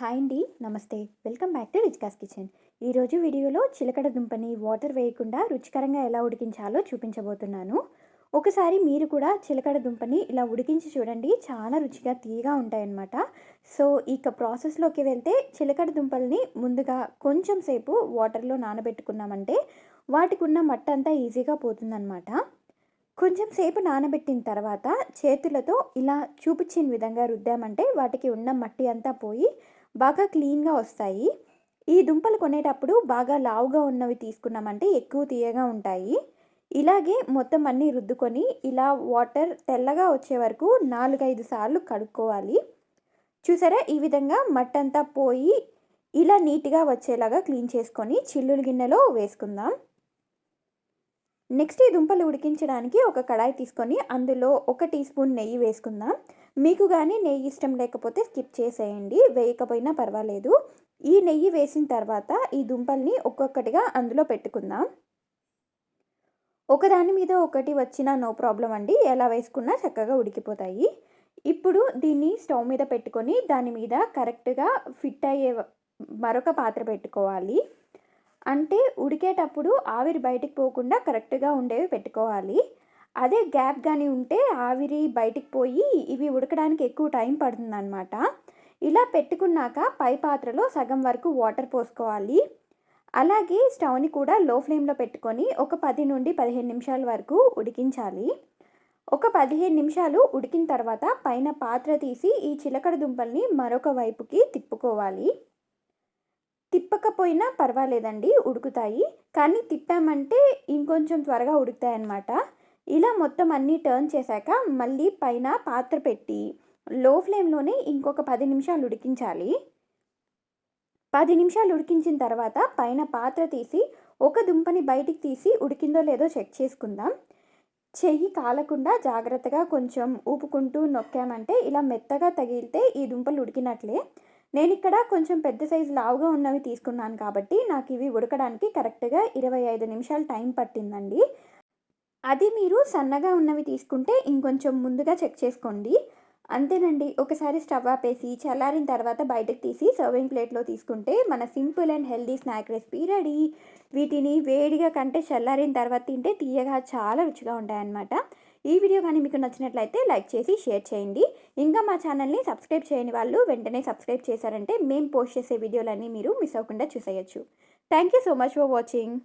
Hi అండి. నమస్తే. Welcome back to Richika's kitchen. ఈరోజు వీడియోలో చిలకడ దుంపని వాటర్ వేయకుండా రుచికరంగా ఎలా ఉడికించాలో చూపించబోతున్నాను. ఒకసారి మీరు కూడా చిలకడ దుంపని ఇలా ఉడికించి చూడండి. చాలా రుచిగా తీయగా ఉంటాయన్నమాట. సో ఇక ప్రాసెస్లోకి వెళ్తే చిలకడ దుంపల్ని ముందుగా కొంచెం సేపు వాటర్లో నానబెట్టుకున్నామంటే వాటికి ఉన్న మట్టి అంతా ఈజీగా పోతుందన్నమాట. కొంచెం సేపు నానబెట్టిన తర్వాత చేతులతో ఇలా చూపించిన విధంగా రుద్దామంటే వాటికి ఉన్న మట్టి అంతా పోయి బాగా క్లీన్గా వస్తాయి. ఈ దుంపలు కొనేటప్పుడు బాగా లావుగా ఉన్నవి తీసుకున్నామంటే ఎక్కువ తీయగా ఉంటాయి. ఇలాగే మొత్తం అన్నీ రుద్దుకొని ఇలా వాటర్ తెల్లగా వచ్చే వరకు 4-5 సార్లు కడుక్కోవాలి. చూసారా, ఈ విధంగా మట్టంతా పోయి ఇలా నీట్గా వచ్చేలాగా క్లీన్ చేసుకొని చిల్లులు గిన్నెలో వేసుకుందాం. నెక్స్ట్ ఈ దుంపలు ఉడికించడానికి ఒక కడాయి తీసుకొని అందులో 1 టీ స్పూన్ నెయ్యి వేసుకుందాం. మీకు కానీ నెయ్యి ఇష్టం లేకపోతే స్కిప్ చేసేయండి, వేయకపోయినా పర్వాలేదు. ఈ నెయ్యి వేసిన తర్వాత ఈ దుంపల్ని ఒక్కొక్కటిగా అందులో పెట్టుకుందాం. ఒకదాని మీద ఒకటి వచ్చినా నో ప్రాబ్లం అండి, ఎలా వేసుకున్నా చక్కగా ఉడికిపోతాయి. ఇప్పుడు దీన్ని స్టవ్ మీద పెట్టుకొని దాని మీద కరెక్ట్గా ఫిట్ అయ్యే మరొక పాత్ర పెట్టుకోవాలి. అంటే ఉడికేటప్పుడు ఆవిరి బయటికి పోకుండా కరెక్ట్గా ఉండేవి పెట్టుకోవాలి. అదే గ్యాప్ కానీ ఉంటే ఆవిరి బయటికి పోయి ఇవి ఉడకడానికి ఎక్కువ టైం పడుతుందన్నమాట. ఇలా పెట్టుకున్నాక పై పాత్రలో సగం వరకు వాటర్ పోసుకోవాలి. అలాగే స్టవ్ని కూడా లో ఫ్లేమ్లో పెట్టుకొని ఒక 10 నుండి 15 నిమిషాల వరకు ఉడికించాలి. ఒక 15 నిమిషాలు ఉడికిన తర్వాత పైన పాత్ర తీసి ఈ చిలకడ దుంపల్ని మరొక వైపుకి తిప్పుకోవాలి. తిప్పకపోయినా పర్వాలేదండి, ఉడుకుతాయి. కానీ తిప్పామంటే ఇంకొంచెం త్వరగా ఉడుకుతాయన్నమాట. ఇలా మొత్తం అన్నీ టర్న్ చేశాక మళ్ళీ పైన పాత్ర పెట్టి లో ఫ్లేమ్లోనే ఇంకొక 10 నిమిషాలు ఉడికించాలి. 10 నిమిషాలు ఉడికించిన తర్వాత పైన పాత్ర తీసి ఒక దుంపని బయటికి తీసి ఉడికిందో లేదో చెక్ చేసుకుందాం. చెయ్యి కాలకుండా జాగ్రత్తగా కొంచెం ఊపుకుంటూ నొక్కామంటే ఇలా మెత్తగా తగిలితే ఈ దుంపలు ఉడికినట్లే. నేను ఇక్కడ కొంచెం పెద్ద సైజు లావుగా ఉన్నవి తీసుకున్నాను కాబట్టి నాకు ఇవి ఉడకడానికి కరెక్ట్గా 25 నిమిషాలు టైం పట్టిందండి. అది మీరు సన్నగా ఉన్నవి తీసుకుంటే ఇంకొంచెం ముందుగా చెక్ చేసుకోండి. అంతేనండి, ఒకసారి స్టవ్ ఆపేసి చల్లారిన తర్వాత బయటకు తీసి సర్వింగ్ ప్లేట్లో తీసుకుంటే మన simple and healthy snack recipe ready. వీటిని వేడిగా కంటే చల్లారిన తర్వాత తింటే తీయగా చాలా రుచిగా ఉంటాయన్నమాట. ఈ వీడియో కానీ మీకు నచ్చినట్లయితే లైక్ చేసి షేర్ చేయండి. ఇంకా మా ఛానల్ని సబ్స్క్రైబ్ చేయని వాళ్ళు వెంటనే సబ్స్క్రైబ్ చేశారంటే మేము పోస్ట్ చేసే వీడియోలన్నీ మీరు మిస్ అవ్వకుండా చూసేయచ్చు. Thank you so much for watching.